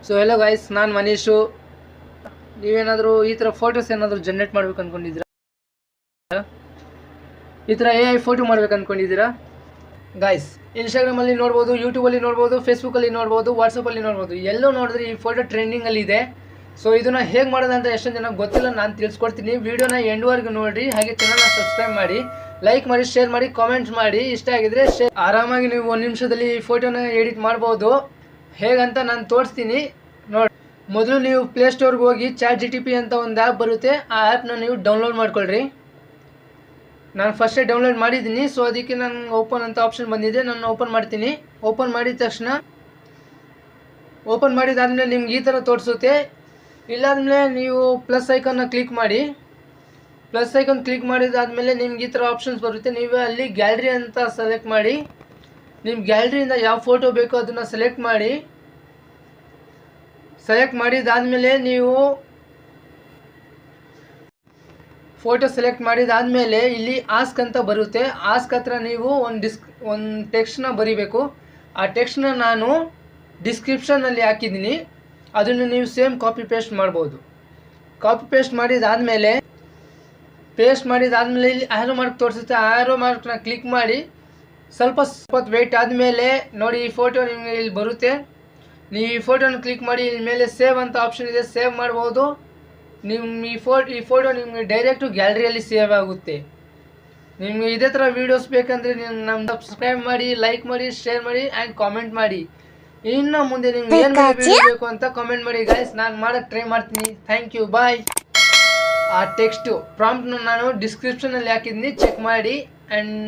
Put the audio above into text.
So hello guys, ನಾನು ಮನೀಶು. ನೀವೇನಾದರೂ ಈ ಥರ ಫೋಟೋಸ್ ಏನಾದರೂ ಜನ್ರೇಟ್ ಮಾಡ್ಬೇಕು ಅಂದ್ಕೊಂಡಿದ್ದೀರಾ? ಈ ಥರ AI ಫೋಟೋ ಮಾಡ್ಬೇಕು ಅಂದ್ಕೊಂಡಿದ್ದೀರಾ? ಗೈಸ್, ಇನ್ಸ್ಟಾಗ್ರಾಮಲ್ಲಿ ನೋಡ್ಬೋದು, ಯೂಟ್ಯೂಬಲ್ಲಿ ನೋಡ್ಬೋದು, ಫೇಸ್ಬುಕ್ಕಲ್ಲಿ ನೋಡ್ಬೋದು, ವಾಟ್ಸಪ್ಪಲ್ಲಿ ನೋಡ್ಬೋದು. ಎಲ್ಲೋ ನೋಡಿದ್ರೆ ಈ ಫೋಟೋ ಟ್ರೆಂಡಿಂಗಲ್ಲಿ ಇದೆ. ಸೊ ಇದನ್ನು ಹೇಗೆ ಮಾಡೋದಂತ ಎಷ್ಟೊಂದು ಜನ ಗೊತ್ತಿಲ್ಲ, ನಾನು ತಿಳಿಸ್ಕೊಡ್ತೀನಿ. ವೀಡಿಯೋನ ಎಂಡ್ವರೆಗೂ ನೋಡಿರಿ, ಹಾಗೆ ಚಾನಲ್ನ ಸಬ್ಸ್ಕ್ರೈಬ್ ಮಾಡಿ, ಲೈಕ್ ಮಾಡಿ, ಶೇರ್ ಮಾಡಿ, ಕಾಮೆಂಟ್ಸ್ ಮಾಡಿ. ಇಷ್ಟ ಆಗಿದ್ರೆ ಆರಾಮಾಗಿ ನೀವು 1 ನಿಮಿಷದಲ್ಲಿ ಈ ಫೋಟೋನ ಎಡಿಟ್ ಮಾಡ್ಬೋದು. ಹೇಗಂತ ನಾನು ತೋರಿಸ್ತೀನಿ ನೋಡಿ. ಮೊದಲು ನೀವು ಪ್ಲೇಸ್ಟೋರ್ಗೆ ಹೋಗಿ ChatGPT ಅಂತ ಒಂದು ಆ್ಯಪ್ ಬರುತ್ತೆ. ಆ ಆ್ಯಪ್ನ ನೀವು ಡೌನ್ಲೋಡ್ ಮಾಡ್ಕೊಳ್ರಿ. ನಾನು ಫಸ್ಟೇ ಡೌನ್ಲೋಡ್ ಮಾಡಿದ್ದೀನಿ, ಸೊ ಅದಕ್ಕೆ ನಾನು ಓಪನ್ ಅಂತ ಆಪ್ಷನ್ ಬಂದಿದೆ. ನಾನು ಓಪನ್ ಮಾಡ್ತೀನಿ. ಓಪನ್ ಮಾಡಿದ ತಕ್ಷಣ ಓಪನ್ ಮಾಡಿದಾದ್ಮೇಲೆ ನಿಮ್ಗೆ ಈ ಥರ ತೋರಿಸುತ್ತೆ. ಇಲ್ಲಾದ್ಮೇಲೆ ನೀವು ಪ್ಲಸ್ ಐಕನ್ನ ಕ್ಲಿಕ್ ಮಾಡಿ. ಪ್ಲಸ್ ಐಕನ್ ಕ್ಲಿಕ್ ಮಾಡಿದಾದ್ಮೇಲೆ ನಿಮ್ಗೆ ಈ ಥರ ಆಪ್ಷನ್ಸ್ ಬರುತ್ತೆ. ನೀವು ಅಲ್ಲಿ ಗ್ಯಾಲರಿ ಅಂತ ಸೆಲೆಕ್ಟ್ ಮಾಡಿ. ನಿಮ್ಮ ಗ್ಯಾಲರಿಯಿಂದ ಯಾವ ಫೋಟೋ ಬೇಕೋ ಅದನ್ನು ಸೆಲೆಕ್ಟ್ ಮಾಡಿ. ಸೆಲೆಕ್ಟ್ ಮಾಡಿದಾದ್ಮೇಲೆ ನೀವು ಫೋಟೋ ಸೆಲೆಕ್ಟ್ ಮಾಡಿದಾದ್ಮೇಲೆ ಇಲ್ಲಿ ಆಸ್ಕ್ ಅಂತ ಬರುತ್ತೆ. ಆಸ್ಕ್ ಹತ್ರ ನೀವು ಒಂದು ಟೆಕ್ಸ್ಟ್ನ ಬರೀಬೇಕು. ಆ ಟೆಕ್ಸ್ಟ್ನ ನಾನು ಡಿಸ್ಕ್ರಿಪ್ಷನಲ್ಲಿ ಹಾಕಿದ್ದೀನಿ. ಅದನ್ನು ನೀವು ಸೇಮ್ ಕಾಪಿ ಪೇಸ್ಟ್ ಮಾಡ್ಬೋದು. ಕಾಪಿ ಪೇಸ್ಟ್ ಮಾಡಿದಾದ್ಮೇಲೆ ಇಲ್ಲಿ ಆ್ಯರೋ ಮಾರ್ಕ್ ತೋರಿಸುತ್ತೆ. ಆ ಆ್ಯರೋ ಮಾರ್ಕ್ನ ಕ್ಲಿಕ್ ಮಾಡಿ ಸ್ವಲ್ಪ ವೆಯ್ಟ್ ಆದಮೇಲೆ ನೋಡಿ, ಈ ಫೋಟೋ ನಿಮಗೆ ಇಲ್ಲಿ ಬರುತ್ತೆ. ನೀವು ಈ ಫೋಟೋನ ಕ್ಲಿಕ್ ಮಾಡಿ, ಇಲ್ಲಿ ಮೇಲೆ ಸೇವ್ ಅಂತ ಆಪ್ಷನ್ ಇದೆ, ಸೇವ್ ಮಾಡ್ಬೋದು. ನಿಮ್ಮ ಈ ಫೋಟೋ ನಿಮಗೆ ಡೈರೆಕ್ಟು ಗ್ಯಾಲರಿಯಲ್ಲಿ ಸೇವ್ ಆಗುತ್ತೆ. ನಿಮಗೆ ಇದೇ ಥರ ವೀಡಿಯೋಸ್ ಬೇಕಂದರೆ ನೀವು ನಮ್ಮ ಸಬ್ಸ್ಕ್ರೈಬ್ ಮಾಡಿ, ಲೈಕ್ ಮಾಡಿ, ಶೇರ್ ಮಾಡಿ ಆ್ಯಂಡ್ ಕಾಮೆಂಟ್ ಮಾಡಿ. ಇನ್ನು ಮುಂದೆ ನಿಮ್ಗೆ ಏನು ವೀಡಿಯೋ ಬೇಕು ಅಂತ ಕಾಮೆಂಟ್ ಮಾಡಿ ಗೈಸ್, ನಾನು ಮಾಡೋಕ್ಕೆ ಟ್ರೈ ಮಾಡ್ತೀನಿ. ಥ್ಯಾಂಕ್ ಯು, ಬಾಯ್. ಆ ಟೆಕ್ಸ್ಟು ಪ್ರಾಂಪ್ಟ್ನ ನಾನು ಡಿಸ್ಕ್ರಿಪ್ಷನಲ್ಲಿ ಹಾಕಿದ್ದೀನಿ, ಚೆಕ್ ಮಾಡಿ. ಆ್ಯಂಡ್